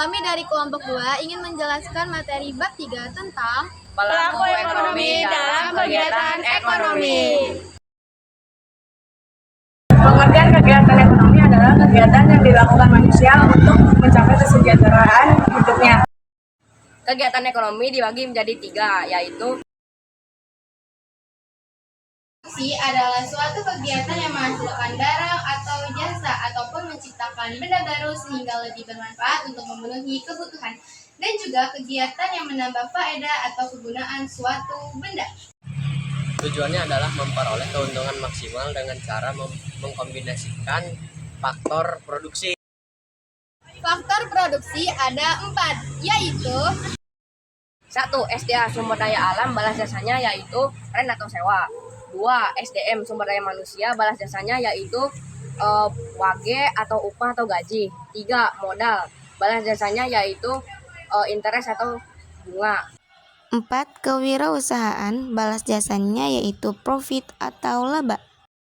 Kami dari kelompok 2 ingin menjelaskan materi bab 3 tentang pelaku ekonomi dalam kegiatan ekonomi. Pengertian kegiatan ekonomi adalah kegiatan yang dilakukan manusia untuk mencapai kesejahteraan hidupnya. Kegiatan ekonomi dibagi menjadi 3, yaitu produksi adalah suatu kegiatan yang menghasilkan barang atau jasa ataupun menciptakan benda baru sehingga lebih bermanfaat untuk memenuhi kebutuhan, dan juga kegiatan yang menambah faedah atau kegunaan suatu benda. Tujuannya adalah memperoleh keuntungan maksimal dengan cara mengkombinasikan faktor produksi. Faktor produksi ada 4, yaitu 1. SDA sumber daya alam, balas jasanya yaitu rent atau sewa. 2. SDM sumber daya manusia, balas jasanya yaitu wage atau upah atau gaji. 3. Modal, balas jasanya yaitu interest atau bunga. 4. Kewirausahaan, balas jasanya yaitu profit atau laba.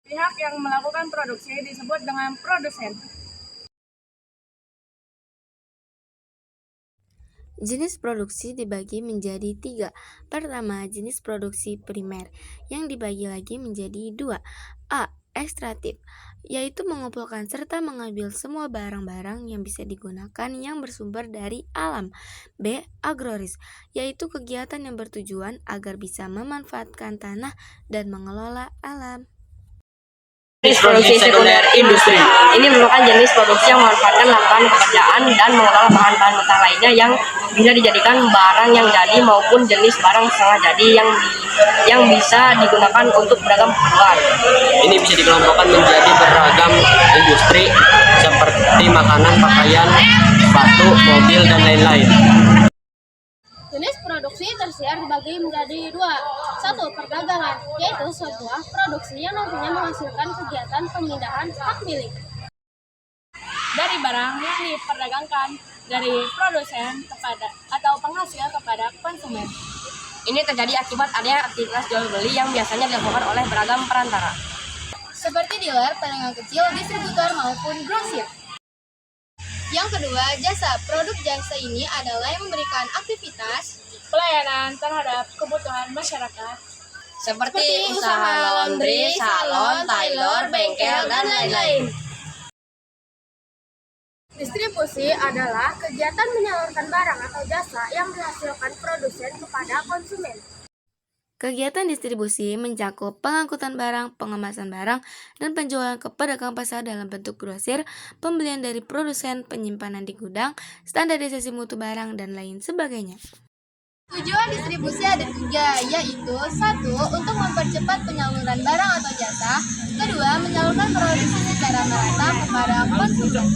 Pihak yang melakukan produksi disebut dengan produsen. Jenis produksi dibagi menjadi 3. Pertama, jenis produksi primer yang dibagi lagi menjadi 2. A. Ekstraktif, yaitu mengumpulkan serta mengambil semua barang-barang yang bisa digunakan yang bersumber dari alam. B. Agroris, yaitu kegiatan yang bertujuan agar bisa memanfaatkan tanah dan mengelola alam. Jenis produksi sekunder industri. Ini merupakan jenis produksi yang memanfaatkan lapangan pekerjaan dan mengelola bahan-bahan mentah lainnya yang bisa dijadikan barang yang jadi maupun jenis barang setengah jadi yang bisa digunakan untuk beragam keperluan. Ini bisa dikelompokkan menjadi beragam industri seperti makanan, pakaian, sepatu, mobil, dan lain-lain. jenis produksi tersier dibagi menjadi 2. 1. Perdagangan, yaitu sebuah produksi yang nantinya menghasilkan kegiatan pemindahan hak milik dari barang yang diperdagangkan dari produsen kepada atau penghasil kepada konsumen. Ini terjadi akibat adanya aktivitas jual beli yang biasanya dilakukan oleh beragam perantara, seperti dealer, pedagang kecil, distributor, maupun grosir. Yang kedua, jasa. Produk jasa ini adalah yang memberikan aktivitas Pelayanan terhadap kebutuhan masyarakat seperti usaha laundry, salon, tailor, bengkel, dan lain-lain. Distribusi adalah kegiatan menyalurkan barang atau jasa yang dihasilkan produsen kepada konsumen. Kegiatan distribusi mencakup pengangkutan barang, pengemasan barang, dan penjualan ke pedagang pasar dalam bentuk grosir, pembelian dari produsen, penyimpanan di gudang, standarisasi mutu barang, dan lain sebagainya. tujuan distribusi ada 3, yaitu 1. Untuk mempercepat penyaluran barang atau jasa. 2. Menyalurkan produksi secara merata kepada konsumen.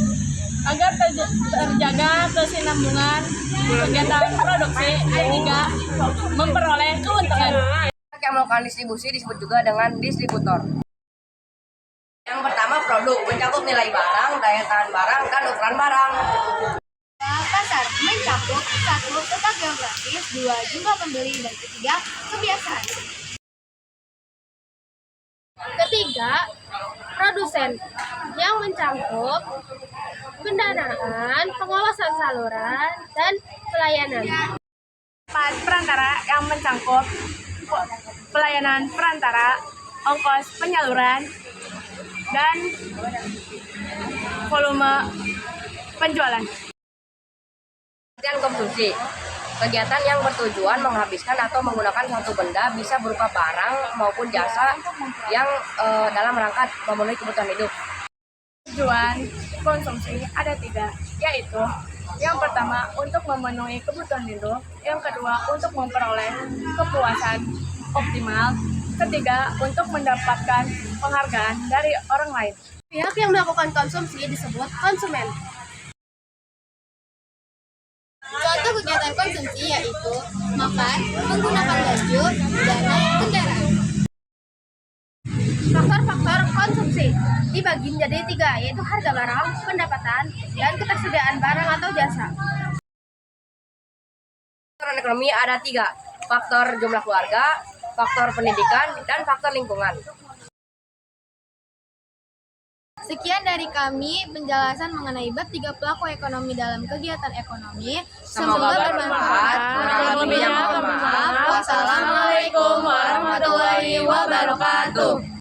Agar terjaga kesinambungan kegiatan produksi, dan 3. Memperoleh keuntungan. Pihak yang melakukan distribusi disebut juga dengan distributor. Yang pertama, produk mencakup nilai barang, daya tahan barang, dan ukuran barang. Pasar mencakup 1. Letak geografis, 2. Jumlah pembeli, dan 3. Kebiasaan. Ketiga, produsen yang mencakup pendanaan, pengawasan saluran, dan pelayanan. 4. Perantara yang mencakup pelayanan perantara, ongkos penyaluran, dan volume penjualan. Kegiatan konsumsi, kegiatan yang bertujuan menghabiskan atau menggunakan suatu benda bisa berupa barang maupun jasa yang dalam rangka memenuhi kebutuhan hidup. Tujuan konsumsi ada 3, yaitu yang pertama untuk memenuhi kebutuhan hidup, yang kedua untuk memperoleh kepuasan optimal, ketiga untuk mendapatkan penghargaan dari orang lain. Pihak yang melakukan konsumsi disebut konsumen. Contoh kegiatan konsumsi yaitu makan, menggunakan baju, dan naik kendaraan. Faktor-faktor konsumsi dibagi menjadi 3, yaitu harga barang, pendapatan, dan ketersediaan barang atau jasa. Faktor ekonomi ada 3, faktor jumlah keluarga, faktor pendidikan, dan faktor lingkungan. Sekian dari kami penjelasan mengenai bab 3 pelaku ekonomi dalam kegiatan ekonomi. Semoga bermanfaat. Kurang lebihnya mohon maaf. Wassalamualaikum warahmatullahi wabarakatuh.